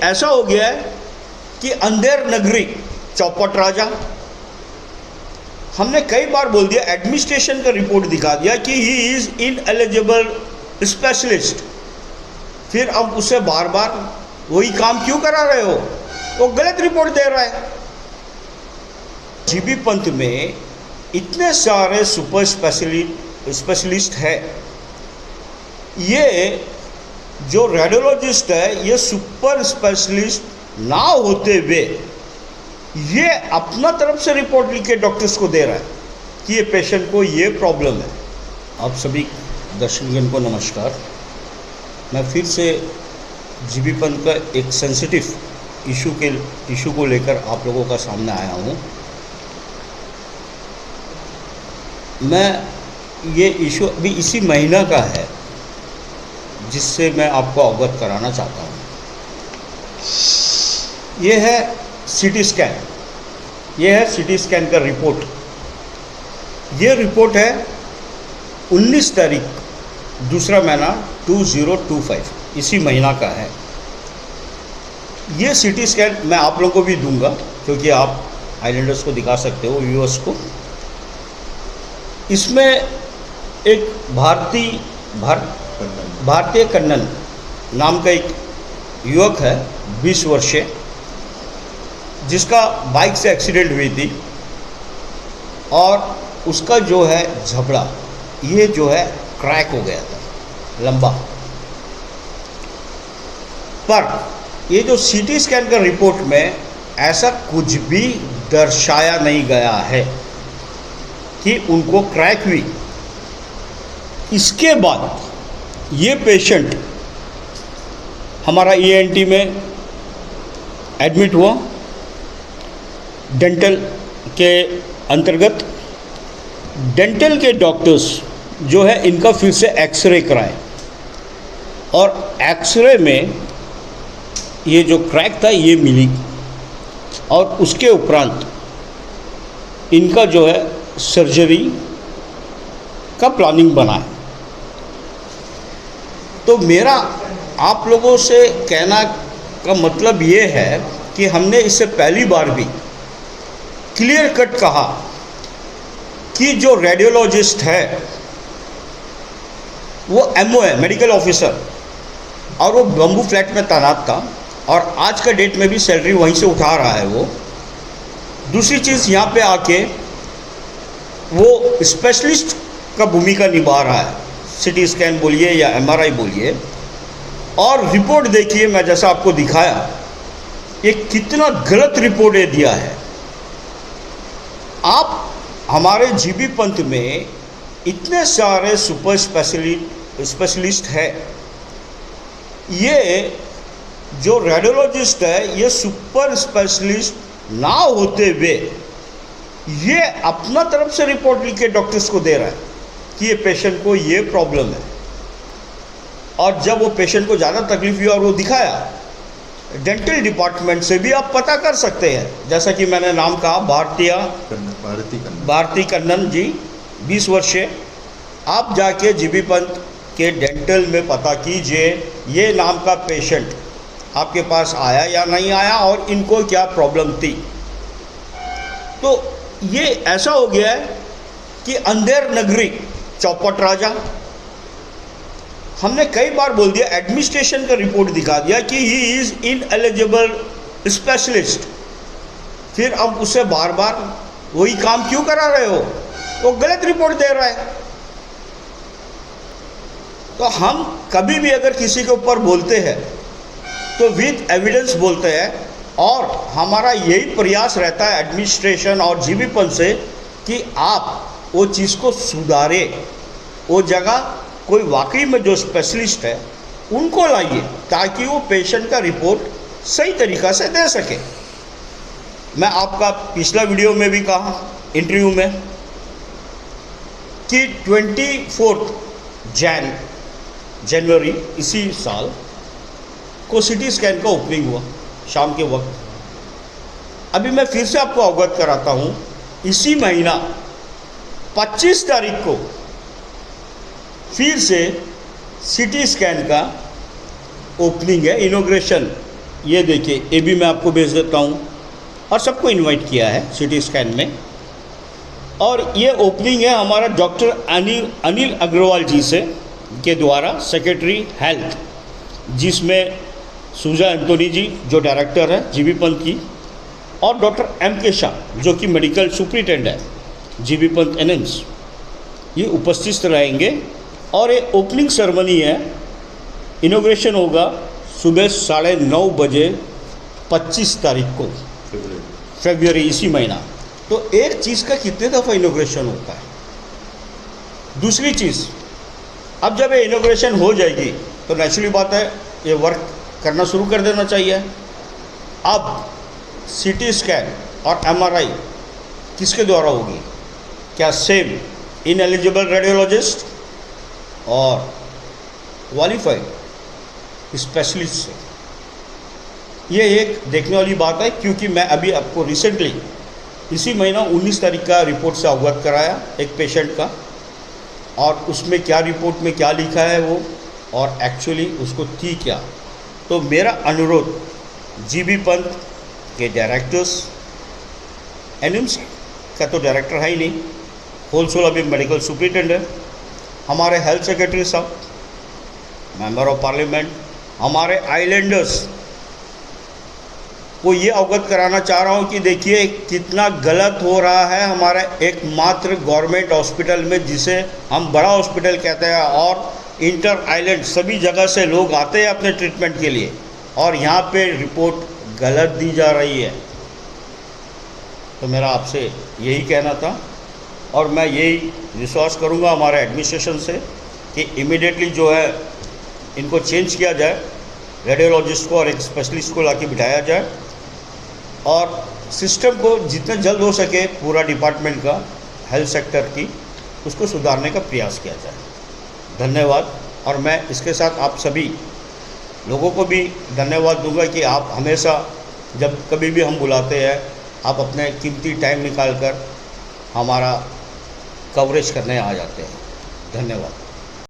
ऐसा हो गया है कि अंधेर नगरी चौपट राजा। हमने कई बार बोल दिया, एडमिनिस्ट्रेशन का रिपोर्ट दिखा दिया कि ही इज़ इनएलिजिबल स्पेशलिस्ट, फिर अब उससे बार बार वही काम क्यों करा रहे हो? वो गलत रिपोर्ट दे रहा है। जीबी पंत में इतने सारे सुपर स्पेशलिस्ट है, ये जो रेडियोलॉजिस्ट है ये सुपर स्पेशलिस्ट ना होते हुए ये अपना तरफ से रिपोर्ट लिख के डॉक्टर्स को दे रहा है कि ये पेशेंट को ये प्रॉब्लम है। आप सभी दर्शकगण को नमस्कार। मैं फिर से जीबी पंत का एक सेंसिटिव इशू को लेकर आप लोगों का सामने आया हूँ। मैं ये इशू अभी इसी महीना का है जिससे मैं आपको अवगत कराना चाहता हूँ। ये है सीटी स्कैन, ये है सीटी स्कैन का रिपोर्ट। ये रिपोर्ट है 19 तारीख दूसरा महीना 2025, इसी महीना का है। ये सीटी स्कैन मैं आप लोगों को भी दूंगा क्योंकि आप आइलैंडर्स को दिखा सकते हो, व्यूअर्स को। इसमें एक भारतीय कन्नन नाम का एक युवक है, 20 वर्षीय, जिसका बाइक से एक्सीडेंट हुई थी और उसका जो है जबड़ा ये जो है क्रैक हो गया था लंबा। पर ये जो सीटी स्कैन का रिपोर्ट में ऐसा कुछ भी दर्शाया नहीं गया है कि उनको क्रैक हुई। इसके बाद ये पेशेंट हमारा ईएनटी में एडमिट हुआ, डेंटल के अंतर्गत। डेंटल के डॉक्टर्स जो है इनका फिर से एक्सरे कराए और एक्सरे में ये जो क्रैक था ये मिली और उसके उपरांत इनका जो है सर्जरी का प्लानिंग बना है। तो मेरा आप लोगों से कहना का मतलब ये है कि हमने इससे पहली बार भी क्लियर कट कहा कि जो रेडियोलॉजिस्ट है वो एमओ है, मेडिकल ऑफिसर, और वो बम्बू फ्लैट में तैनात था और आज का डेट में भी सैलरी वहीं से उठा रहा है वो। दूसरी चीज़, यहाँ पे आके वो स्पेशलिस्ट का भूमिका निभा रहा है, सीटी स्कैन बोलिए या एमआरआई बोलिए। और रिपोर्ट देखिए, मैं जैसा आपको दिखाया, ये कितना गलत रिपोर्ट ये दिया है। आप हमारे जीबी पंत में इतने सारे सुपर स्पेशलिस्ट है, ये जो रेडियोलॉजिस्ट है ये सुपर स्पेशलिस्ट ना होते हुए ये अपना तरफ से रिपोर्ट लिख के डॉक्टर्स को दे रहा है कि ये पेशेंट को ये प्रॉब्लम है। और जब वो पेशेंट को ज़्यादा तकलीफ हुई और वो दिखाया, डेंटल डिपार्टमेंट से भी आप पता कर सकते हैं, जैसा कि मैंने नाम कहा, भारती कन्नन जी, 20 वर्षीय। आप जाके जीबी पंत के डेंटल में पता कीजिए ये नाम का पेशेंट आपके पास आया या नहीं आया और इनको क्या प्रॉब्लम थी। तो ये ऐसा हो गया है कि अंधेर नगरी चौपट राजा। हमने कई बार बोल दिया, एडमिनिस्ट्रेशन का रिपोर्ट दिखा दिया कि ही इज़ इनएलिजिबल स्पेशलिस्ट, फिर अब उससे बार बार वही काम क्यों करा रहे हो? वो गलत रिपोर्ट दे रहा है। तो हम कभी भी अगर किसी के ऊपर बोलते हैं तो विद एविडेंस बोलते हैं, और हमारा यही प्रयास रहता है एडमिनिस्ट्रेशन और जीबी पंत से कि आप वो चीज़ को सुधारें। वो जगह कोई वाकई में जो स्पेशलिस्ट है उनको लाइए ताकि वो पेशेंट का रिपोर्ट सही तरीक़ा से दे सके। मैं आपका पिछला वीडियो में भी कहा, इंटरव्यू में, कि 24 जनवरी इसी साल को सीटी स्कैन का ओपनिंग हुआ शाम के वक्त। अभी मैं फिर से आपको अवगत कराता हूँ, इसी महीना 25 तारीख को फिर से सीटी स्कैन का ओपनिंग है, इनॉग्रेशन ये देखिए, ये भी मैं आपको भेज देता हूँ और सबको इनवाइट किया है सिटी स्कैन में। और ये ओपनिंग है हमारा डॉक्टर अनिल अग्रवाल जी से के द्वारा, सेक्रेटरी हेल्थ, जिसमें सुजा एंटोनी जी जो डायरेक्टर है जीबी पंत की, और डॉक्टर एम के शाह जो कि मेडिकल सुपरिटेंडेंट है जीबी पंत एनिम्स, ये उपस्थित रहेंगे। और ये ओपनिंग सेरेमनी है, इनॉग्रेशन होगा सुबह 9:30 बजे 25 तारीख को फरवरी, इसी महीना। तो एक चीज़ का कितने दफ़ा इनॉग्रेशन होता है। दूसरी चीज़, अब जब ये इनॉग्रेशन हो जाएगी तो नेचुरली बात है ये वर्क करना शुरू कर देना चाहिए। अब सीटी स्कैन और एमआरआई किसके द्वारा होगी? क्या सेम इनएलिजिबल रेडियोलॉजिस्ट और क्वालिफाइड स्पेशलिस्ट से? ये एक देखने वाली बात है, क्योंकि मैं अभी आपको रिसेंटली इसी महीना 19 तारीख का रिपोर्ट से अवगत कराया एक पेशेंट का, और उसमें क्या रिपोर्ट में क्या लिखा है वो, और एक्चुअली उसको थी क्या। तो मेरा अनुरोध जीबी पंत के डायरेक्टर्स, एनिम्स का तो डायरेक्टर है ही नहीं, होलसेल अभी मेडिकल सुपरिटेंडेंट, हमारे हेल्थ सेक्रेटरी साहब, मेंबर ऑफ पार्लियामेंट, हमारे आइलैंडर्स को ये अवगत कराना चाह रहा हूँ कि देखिए कितना गलत हो रहा है हमारे एकमात्र गवर्नमेंट हॉस्पिटल में, जिसे हम बड़ा हॉस्पिटल कहते हैं, और इंटर आइलैंड सभी जगह से लोग आते हैं अपने ट्रीटमेंट के लिए, और यहाँ पे रिपोर्ट गलत दी जा रही है। तो मेरा आपसे यही कहना था, और मैं यही विश्वास करूँगा हमारे एडमिनिस्ट्रेशन से कि इमीडिएटली जो है इनको चेंज किया जाए, रेडियोलॉजिस्ट को और एक स्पेशलिस्ट को लाके बिठाया जाए, और सिस्टम को जितना जल्द हो सके पूरा डिपार्टमेंट का, हेल्थ सेक्टर की, उसको सुधारने का प्रयास किया जाए। धन्यवाद। और मैं इसके साथ आप सभी लोगों को भी धन्यवाद दूंगा कि आप हमेशा जब कभी भी हम बुलाते हैं, आप अपने कीमती टाइम निकाल कर हमारा कवरेज करने आ जाते हैं। धन्यवाद।